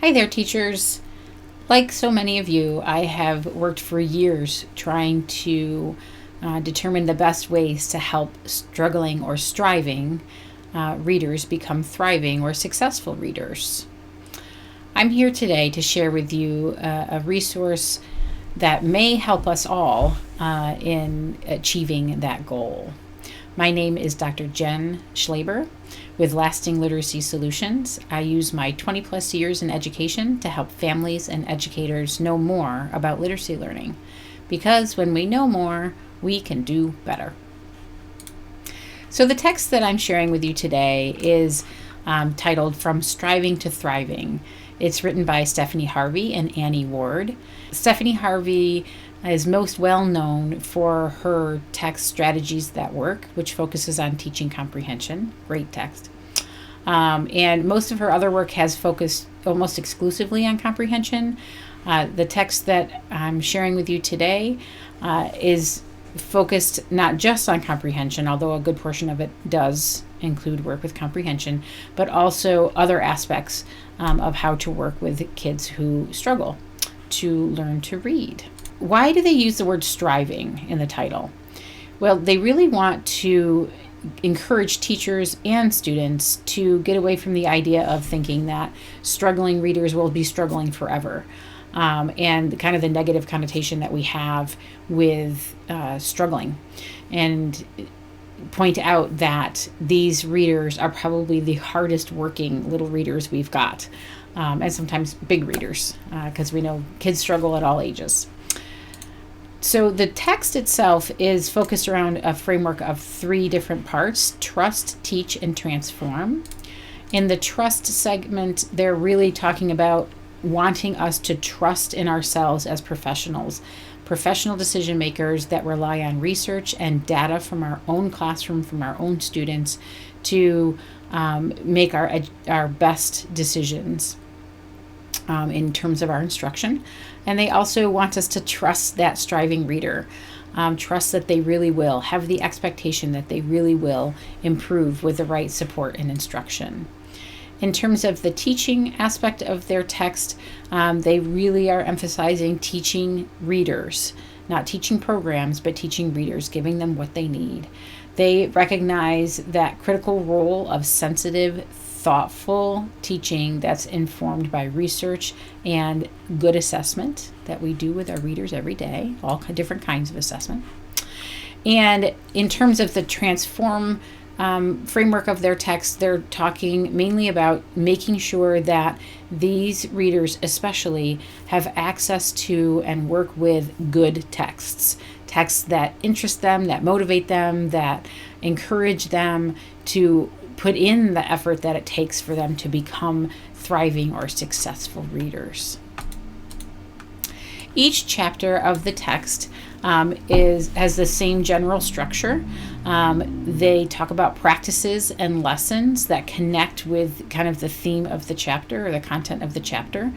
Hi there, teachers. Like so many of you, I have worked for years trying to determine the best ways to help struggling or striving readers become thriving or successful readers. I'm here today to share with you a resource that may help us all in achieving that goal. My name is Dr. Jen Schlaber with Lasting Literacy Solutions. I use my 20 plus years in education to help families and educators know more about literacy learning, because when we know more, we can do better. So the text that I'm sharing with you today is titled From Striving to Thriving. It's written by Stephanie Harvey and Annie Ward. Stephanie Harvey is most well known for her text Strategies That Work, which focuses on teaching comprehension. Great text. And most of her other work has focused almost exclusively on comprehension. The text that I'm sharing with you today is focused not just on comprehension, although a good portion of it does include work with comprehension, but also other aspects of how to work with kids who struggle to learn to read. Why do they use the word striving in the title? Well, they really want to encourage teachers and students to get away from the idea of thinking that struggling readers will be struggling forever. And kind of the negative connotation that we have with struggling, and point out that these readers are probably the hardest working little readers we've got, and sometimes big readers, because we know kids struggle at all ages. So the text itself is focused around a framework of 3 different parts: trust, teach, and transform. In the trust segment, they're really talking about wanting us to trust in ourselves as professional decision makers that rely on research and data from our own classroom, from our own students, to make our best decisions in terms of our instruction. And they also want us to trust that striving reader, trust that they really will, have the expectation that they really will improve with the right support and instruction. In terms of the teaching aspect of their text, they really are emphasizing teaching readers, not teaching programs, but teaching readers, giving them what they need. They recognize that critical role of sensitive, thoughtful teaching that's informed by research and good assessment that we do with our readers every day, all different kinds of assessment. And in terms of the transform framework of their text, they're talking mainly about making sure that these readers especially have access to and work with good texts that interest them, that motivate them, that encourage them to put in the effort that it takes for them to become thriving or successful readers. Each chapter of the text has the same general structure. They talk about practices and lessons that connect with kind of the theme of the chapter or the content of the chapter.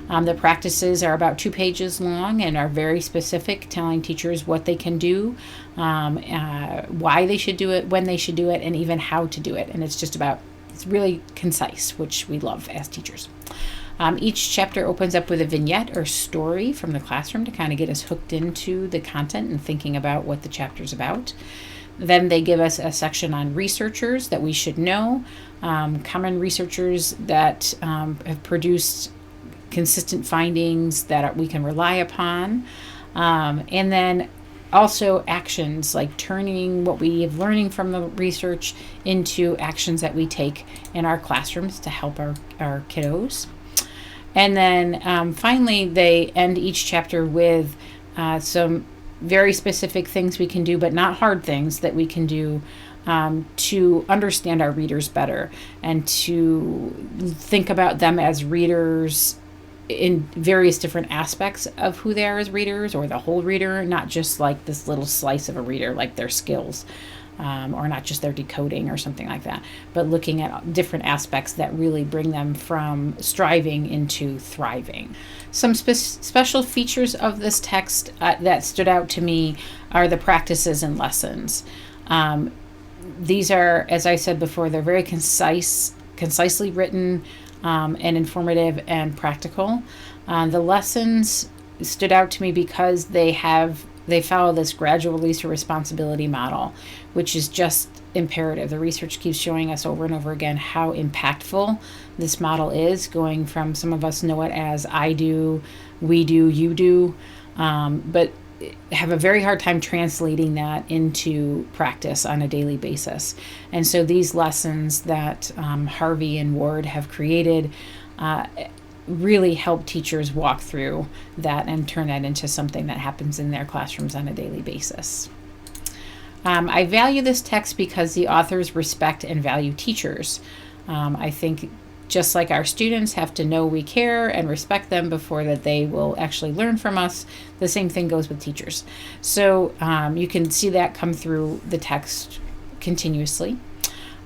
The practices are about 2 pages long and are very specific, telling teachers what they can do, why they should do it, when they should do it, and even how to do it. And it's really concise, which we love as teachers. Each chapter opens up with a vignette or story from the classroom to kind of get us hooked into the content and thinking about what the chapter's about. Then they give us a section on researchers that we should know, common researchers that have produced consistent findings that we can rely upon. And then also actions, like turning what we have learning from the research into actions that we take in our classrooms to help our kiddos. And then finally, they end each chapter with some very specific things we can do, but not hard things that we can do to understand our readers better and to think about them as readers in various different aspects of who they are as readers, or the whole reader, not just like this little slice of a reader, like their skills. Or not just their decoding or something like that, but looking at different aspects that really bring them from striving into thriving. Some special features of this text that stood out to me are the practices and lessons. These are, as I said before, they're very concisely written. and informative and practical. The lessons stood out to me because they follow this gradual release of responsibility model, which is just imperative. The research keeps showing us over and over again how impactful this model is, going from, some of us know it as I do, we do, you do, but have a very hard time translating that into practice on a daily basis. And so these lessons that Harvey and Ward have created really help teachers walk through that and turn that into something that happens in their classrooms on a daily basis. I value this text because the authors respect and value teachers. I think just like our students have to know we care and respect them before that they will actually learn from us, the same thing goes with teachers. So you can see that come through the text continuously.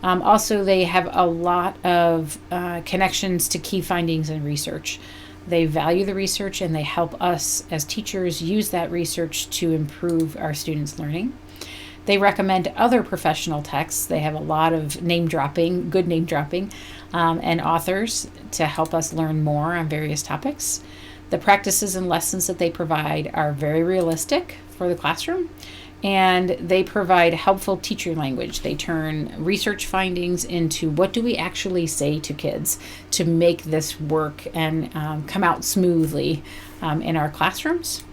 Also, they have a lot of connections to key findings and research. They value the research and they help us as teachers use that research to improve our students' learning. They recommend other professional texts. They have a lot of name dropping, good name dropping, and authors to help us learn more on various topics. The practices and lessons that they provide are very realistic for the classroom, and they provide helpful teacher language. They turn research findings into what do we actually say to kids to make this work and come out smoothly in our classrooms.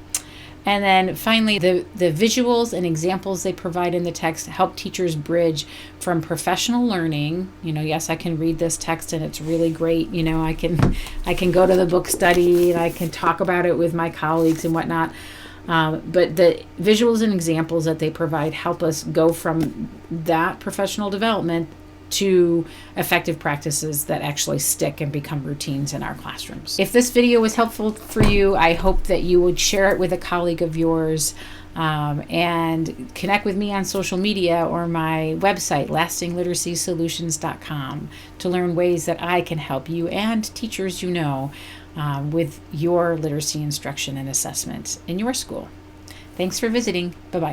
And then finally, the visuals and examples they provide in the text help teachers bridge from professional learning. Yes, I can read this text and it's really great. I can go to the book study and I can talk about it with my colleagues and whatnot. But the visuals and examples that they provide help us go from that professional development to effective practices that actually stick and become routines in our classrooms. If this video was helpful for you, I hope that you would share it with a colleague of yours, and connect with me on social media or my website, lastingliteracysolutions.com, to learn ways that I can help you and teachers with your literacy instruction and assessment in your school. Thanks for visiting. Bye-bye.